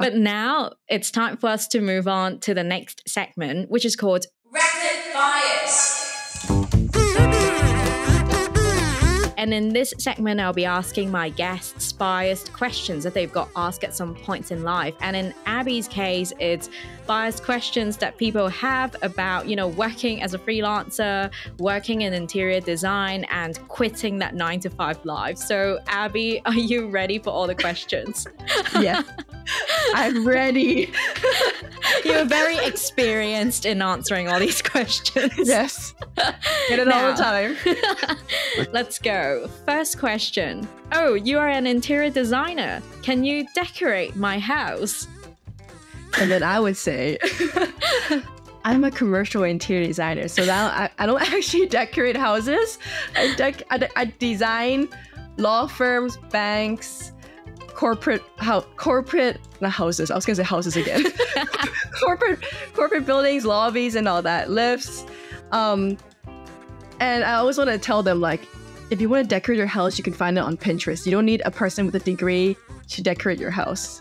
But now it's time for us to move on to the next segment, which is called Rapid Bias. And in this segment, I'll be asking my guests biased questions that they've got asked at some points in life. And in Abby's case, it's biased questions that people have about, working as a freelancer, working in interior design, and quitting that 9-to-5 life. So, Abby, are you ready for all the questions? Yeah, I'm ready. You're very experienced in answering all these questions. Yes, get it all the time. Let's go. First question. Oh, you are an interior designer. Can you decorate my house? And then I would say, I'm a commercial interior designer. So now I don't actually decorate houses. I design law firms, banks, corporate not houses. I was gonna say houses again. corporate buildings, lobbies, and all that, lifts. And I always want to tell them, like, if you want to decorate your house, you can find it on Pinterest. You don't need a person with a degree to decorate your house.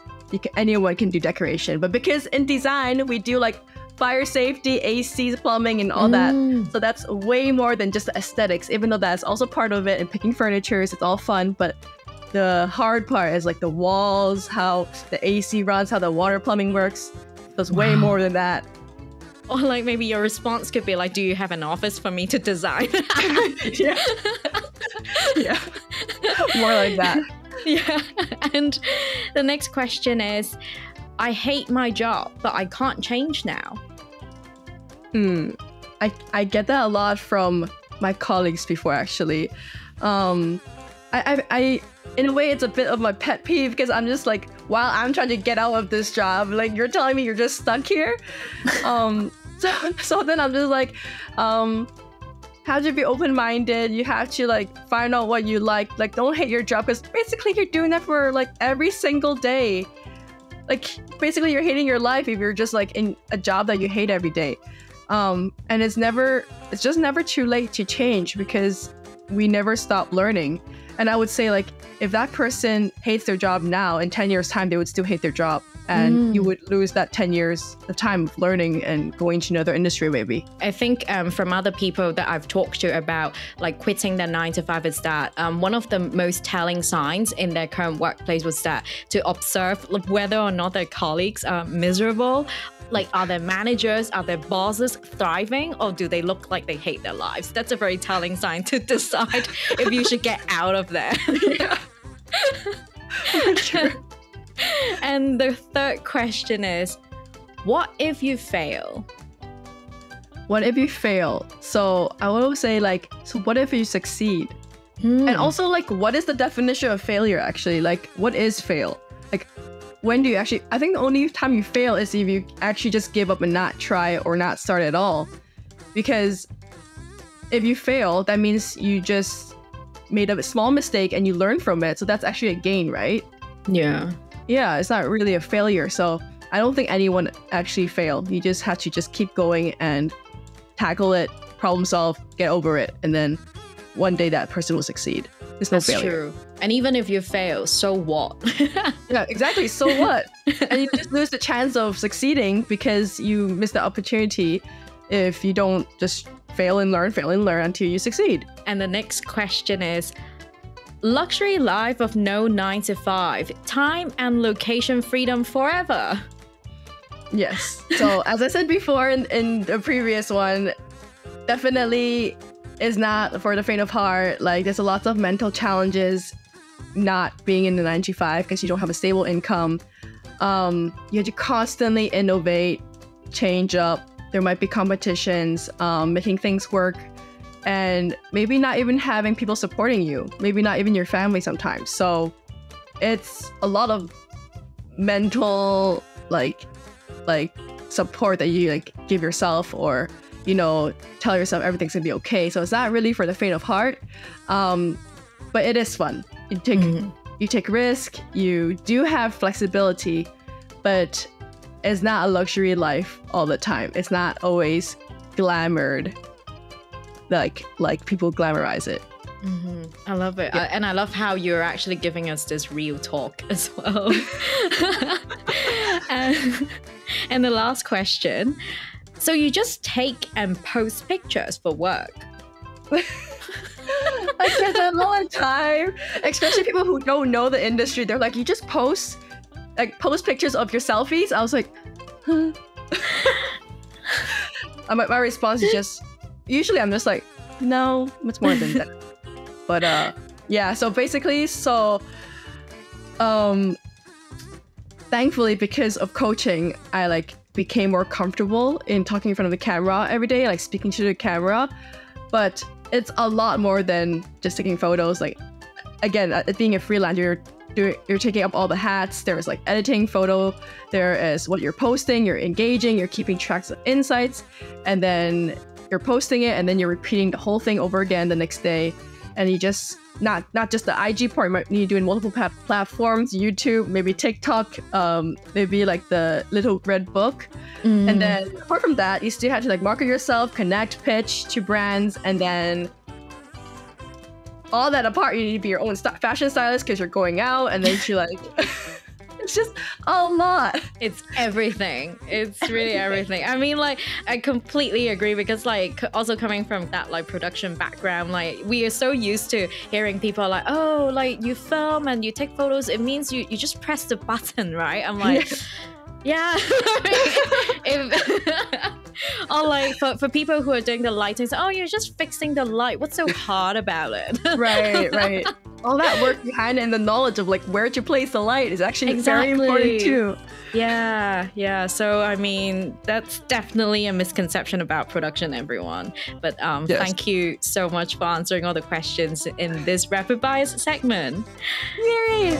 Anyone can do decoration. But because in design, we do like fire safety, AC, plumbing, and all that. So that's way more than just the aesthetics, even though that's also part of it. And picking furniture, it's all fun. But the hard part is like the walls, how the AC runs, how the water plumbing works. There's way more than that. Or like maybe your response could be like, do you have an office for me to design? Yeah. Yeah. More like that. Yeah. And the next question is, I hate my job, but I can't change now. I get that a lot from my colleagues before, actually. I in a way, it's a bit of my pet peeve because I'm just like, while I'm trying to get out of this job, like, you're telling me you're just stuck here. So then I'm just like, have to be open-minded. You have to like find out what you like. Like, don't hate your job, because basically you're doing that for like every single day. Like, basically you're hating your life if you're just like in a job that you hate every day. And it's just never too late to change, because we never stop learning. And I would say, like, if that person hates their job now, in 10 years time, they would still hate their job. And you would lose that 10 years of time of learning and going to another industry, maybe. I think from other people that I've talked to about like quitting their 9-to-5 is that one of the most telling signs in their current workplace was that to observe whether or not their colleagues are miserable. Like, are their managers, are their bosses thriving, or do they look like they hate their lives? That's a very telling sign to decide if you should get out of there. Yeah. Sure. And the third question is, what if you fail? What if you fail? So I will say, like, so what if you succeed? And also, like, what is the definition of failure, actually? Like, what is fail? Like, when do you actually... I think the only time you fail is if you actually just give up and not try or not start at all. Because if you fail, that means you just made a small mistake and you learn from it. So that's actually a gain, right? Yeah. Yeah, it's not really a failure. So I don't think anyone actually failed. You just have to just keep going and tackle it, problem solve, get over it. And then one day that person will succeed. There's no failure. True. And even if you fail, so what? Yeah, exactly. So what? And you just lose the chance of succeeding because you miss the opportunity if you don't just fail and learn until you succeed. And the next question is, luxury life of no 9-to-5, time and location freedom forever. Yes. So as I said before in the previous one, definitely is not for the faint of heart. Like, there's a lot of mental challenges not being in the 9-to-5 because you don't have a stable income. You have to constantly innovate, change up. There might be competitions, making things work, and maybe not even having people supporting you. Maybe not even your family sometimes. So it's a lot of mental like support that you like give yourself, or tell yourself everything's gonna be okay. So it's not really for the faint of heart, but it is fun. You take risk. You do have flexibility, but it's not a luxury life all the time. It's not always glamored like people glamorize it. I love it. Yeah. And I love how you're actually giving us this real talk as well. And the last question. So you just take and post pictures for work? I get that all the time, especially people who don't know the industry. They're like, you just post pictures of your selfies. I was like, huh? My response is just, usually I'm just like, no, it's more than that. But yeah, so basically, thankfully, because of coaching, I like became more comfortable in talking in front of the camera every day, like speaking to the camera. But it's a lot more than just taking photos. Like, again, being a freelancer, you're taking up all the hats. There's like editing photo, there is what you're posting, you're engaging, you're keeping tracks of insights, and then you're posting it, and then you're repeating the whole thing over again the next day. And you just not just the IG part, you might need to do in multiple platforms, YouTube, maybe TikTok, maybe like the little red book. And then apart from that, you still have to like market yourself, connect, pitch to brands, and then all that apart, you need to be your own fashion stylist because you're going out, and then you like it's just a lot. It's everything. It's really everything. I mean, like, I completely agree, because like also coming from that like production background, like we are so used to hearing people like, oh, like you film and you take photos, it means you just press the button, right? I'm like, yeah. Or like for people who are doing the lighting, so, oh, you're just fixing the light. What's so hard about it? Right. All that work behind it and the knowledge of like where to place the light is actually very important too. Yeah. So I mean, that's definitely a misconception about production, everyone. But yes. Thank you so much for answering all the questions in this rapid fire segment. Yay!